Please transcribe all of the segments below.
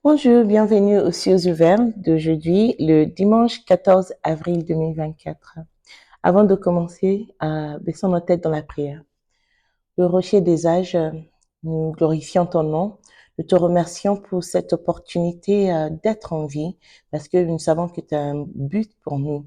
Bonjour, bienvenue aux cieux ouverts d'aujourd'hui, le dimanche 14 avril 2024. Avant de commencer, baissons nos têtes dans la prière. Le rocher des âges, nous glorifions ton nom. Nous te remercions pour cette opportunité d'être en vie parce que nous savons que tu as un but pour nous.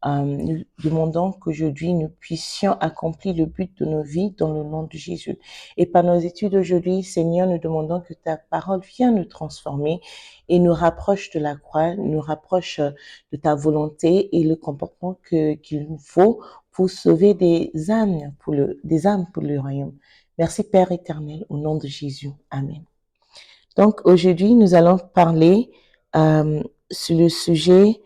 Nous demandons qu'aujourd'hui nous puissions accomplir le but de nos vies dans le nom de Jésus. Et par nos études aujourd'hui, Seigneur, nous demandons que ta parole vienne nous transformer et nous rapproche de la croix, nous rapproche de ta volonté et le comportement qu'il nous faut pour sauver des âmes pour le royaume. Merci Père éternel, au nom de Jésus. Amen. Donc aujourd'hui, nous allons parler sur le sujet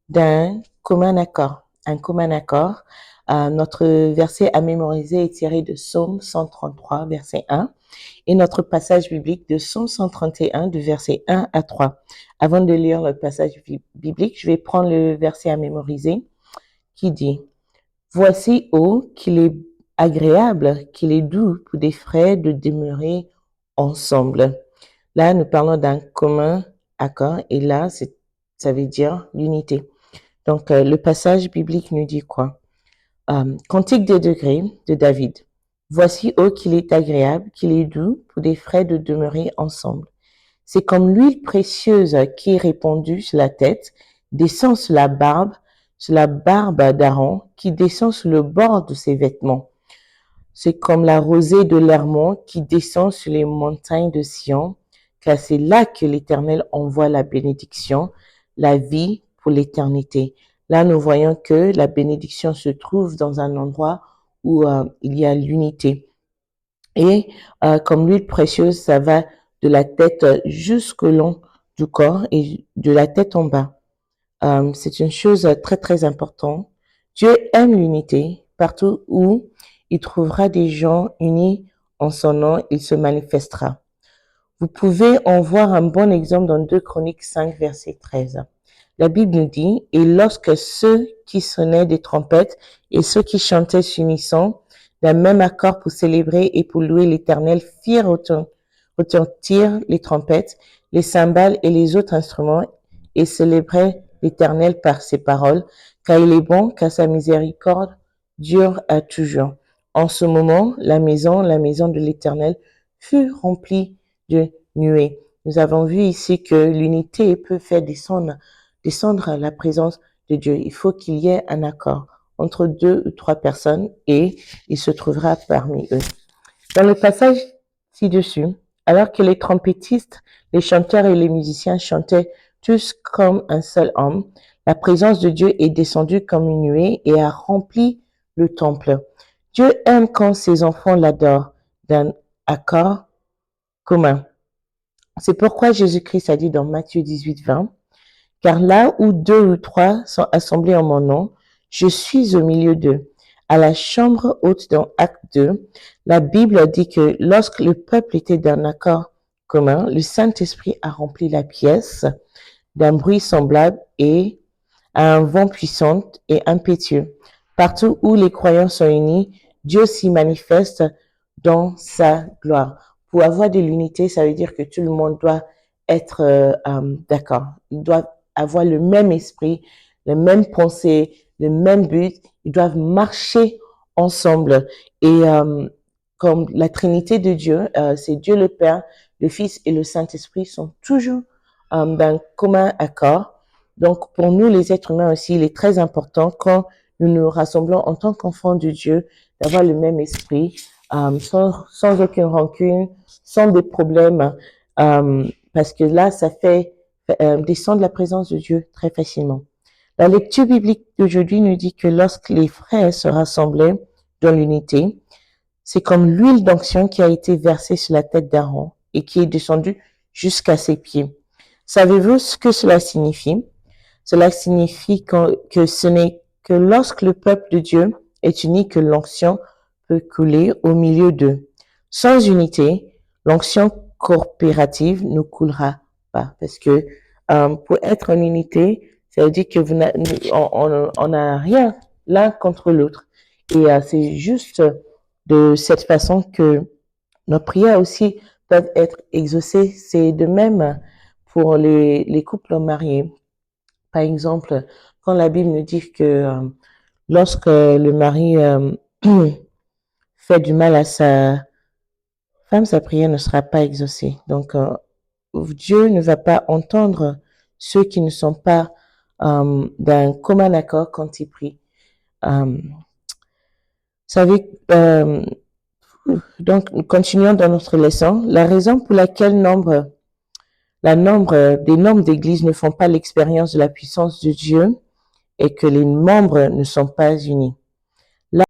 d'un commun accord. Un commun accord. Notre verset à mémoriser est tiré de Psaume 133, verset 1, et notre passage biblique de Psaume 131, de verset 1 à 3. Avant de lire le passage biblique, je vais prendre le verset à mémoriser qui dit « Voici, qu'il est agréable, qu'il est doux pour des frères de demeurer ensemble. » Là, nous parlons d'un commun accord et là, ça veut dire l'unité. Donc, le passage biblique nous dit quoi? Cantique des degrés de David. Voici, qu'il est agréable, qu'il est doux pour des frères de demeurer ensemble. C'est comme l'huile précieuse qui est répandue sur la tête, descend sur la barbe d'Aaron, qui descend sur le bord de ses vêtements. C'est comme la rosée de l'Hermon qui descend sur les montagnes de Sion, car c'est là que l'Éternel envoie la bénédiction, la vie pour l'éternité. Là, nous voyons que la bénédiction se trouve dans un endroit où il y a l'unité. Et comme l'huile précieuse, ça va de la tête jusqu'au long du corps et de la tête en bas. C'est une chose très, très importante. Dieu aime l'unité. Partout où il trouvera des gens unis en son nom, il se manifestera. Vous pouvez en voir un bon exemple dans 2 Chroniques 5, verset 13. La Bible nous dit, « Et lorsque ceux qui sonnaient des trompettes et ceux qui chantaient s'unissant d'un même accord pour célébrer et pour louer l'Éternel firent retentir les trompettes, les cymbales et les autres instruments et célébraient l'Éternel par ses paroles, car il est bon, car sa miséricorde dure à toujours. En ce moment, la maison de l'Éternel fut remplie de nuées. » Nous avons vu ici que l'unité peut faire descendre la présence de Dieu. Il faut qu'il y ait un accord entre 2 ou 3 personnes et il se trouvera parmi eux. Dans le passage ci-dessus, alors que les trompettistes, les chanteurs et les musiciens chantaient tous comme un seul homme, la présence de Dieu est descendue comme une nuée et a rempli le temple. Dieu aime quand ses enfants l'adorent d'un accord commun. C'est pourquoi Jésus-Christ a dit dans Matthieu 18, 20, « Car là où 2 ou 3 sont assemblés en mon nom, je suis au milieu d'eux. » À la chambre haute dans Acte 2, la Bible dit que lorsque le peuple était d'un accord commun, le Saint-Esprit a rempli la pièce d'un bruit semblable et à un vent puissant et impétueux. Partout où les croyants sont unis, Dieu s'y manifeste dans sa gloire. Pour avoir de l'unité, ça veut dire que tout le monde doit être d'accord. Ils doivent avoir le même esprit, les mêmes pensées, le même but. Ils doivent marcher ensemble. Et comme la Trinité de Dieu, c'est Dieu le Père, le Fils et le Saint-Esprit sont toujours d'un commun accord. Donc, pour nous, les êtres humains aussi, il est très important quand nous nous rassemblons en tant qu'enfants de Dieu, d'avoir le même esprit, sans aucune rancune, sans des problèmes, parce que là, ça fait descendre la présence de Dieu très facilement. La lecture biblique d'aujourd'hui nous dit que lorsque les frères se rassemblaient dans l'unité, c'est comme l'huile d'onction qui a été versée sur la tête d'Aaron et qui est descendue jusqu'à ses pieds. Savez-vous ce que cela signifie? Cela signifie que ce n'est que lorsque le peuple de Dieu est uni que l'onction peut couler au milieu d'eux. Sans unité, l'onction coopérative ne coulera pas. Parce que pour être en unité, ça veut dire que on n'a rien l'un contre l'autre. Et c'est juste de cette façon que nos prières aussi peuvent être exaucées. C'est de même pour les couples mariés. Par exemple, quand la Bible nous dit que lorsque le mari fait du mal à sa femme, sa prière ne sera pas exaucée. Donc, Dieu ne va pas entendre ceux qui ne sont pas d'un commun accord quand ils prient. Vous savez, donc, continuons dans notre leçon. La raison pour laquelle des nombres d'églises ne font pas l'expérience de la puissance de Dieu est que les membres ne sont pas unis. Là,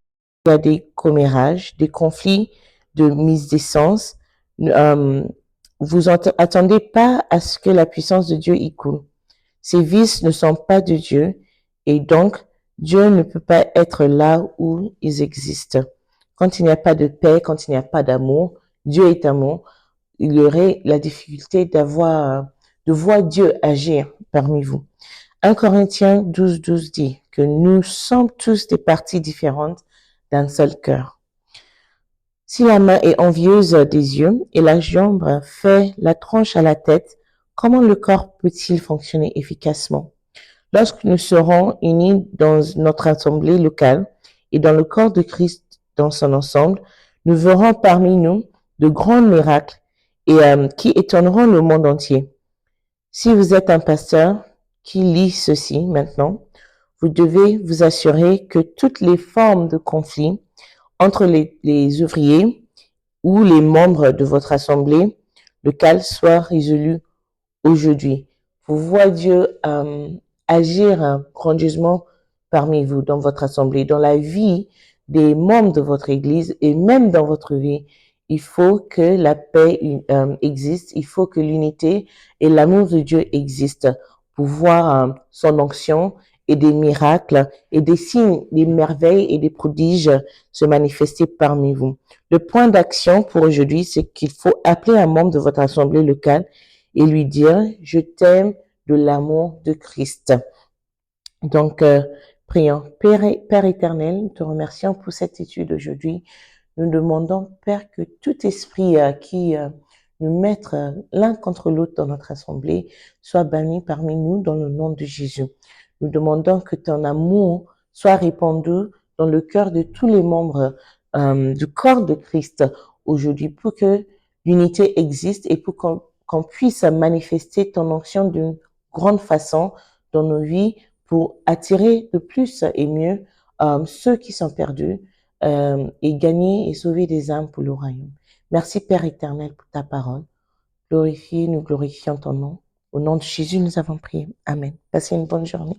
il y a des commérages, des conflits de mise d'essence. Vous attendez pas à ce que la puissance de Dieu y coule. Ces vices ne sont pas de Dieu et donc Dieu ne peut pas être là où ils existent. Quand il n'y a pas de paix, quand il n'y a pas d'amour, Dieu est amour, il y aurait la difficulté de voir Dieu agir parmi vous. 1 Corinthiens 12 dit que nous sommes tous des parties différentes d'un seul cœur. Si la main est envieuse des yeux et la jambe fait la tronche à la tête, comment le corps peut-il fonctionner efficacement? Lorsque nous serons unis dans notre assemblée locale et dans le corps de Christ dans son ensemble, nous verrons parmi nous de grands miracles et qui étonneront le monde entier. Si vous êtes un pasteur qui lit ceci maintenant, vous devez vous assurer que toutes les formes de conflit entre les ouvriers ou les membres de votre assemblée locale soient résolues aujourd'hui. Vous voyez Dieu agir grandiosement parmi vous, dans votre assemblée, dans la vie des membres de votre église et même dans votre vie. Il faut que la paix existe, il faut que l'unité et l'amour de Dieu existent pour voir son onction et des miracles et des signes, des merveilles et des prodiges se manifester parmi vous. Le point d'action pour aujourd'hui, c'est qu'il faut appeler un membre de votre assemblée locale et lui dire, je t'aime de l'amour de Christ. Donc, prions. Père éternel, nous te remercions pour cette étude aujourd'hui. Nous demandons, Père, que tout esprit qui nous mettre l'un contre l'autre dans notre assemblée soit banni parmi nous dans le nom de Jésus. Nous demandons que ton amour soit répandu dans le cœur de tous les membres du corps de Christ aujourd'hui pour que l'unité existe et pour qu'on puisse manifester ton onction d'une grande façon dans nos vies pour attirer de plus et mieux ceux qui sont perdus et gagner et sauver des âmes pour le royaume. Merci Père éternel pour ta parole. Glorifiez, nous glorifions ton nom. Au nom de Jésus, nous avons prié. Amen. Passez une bonne journée.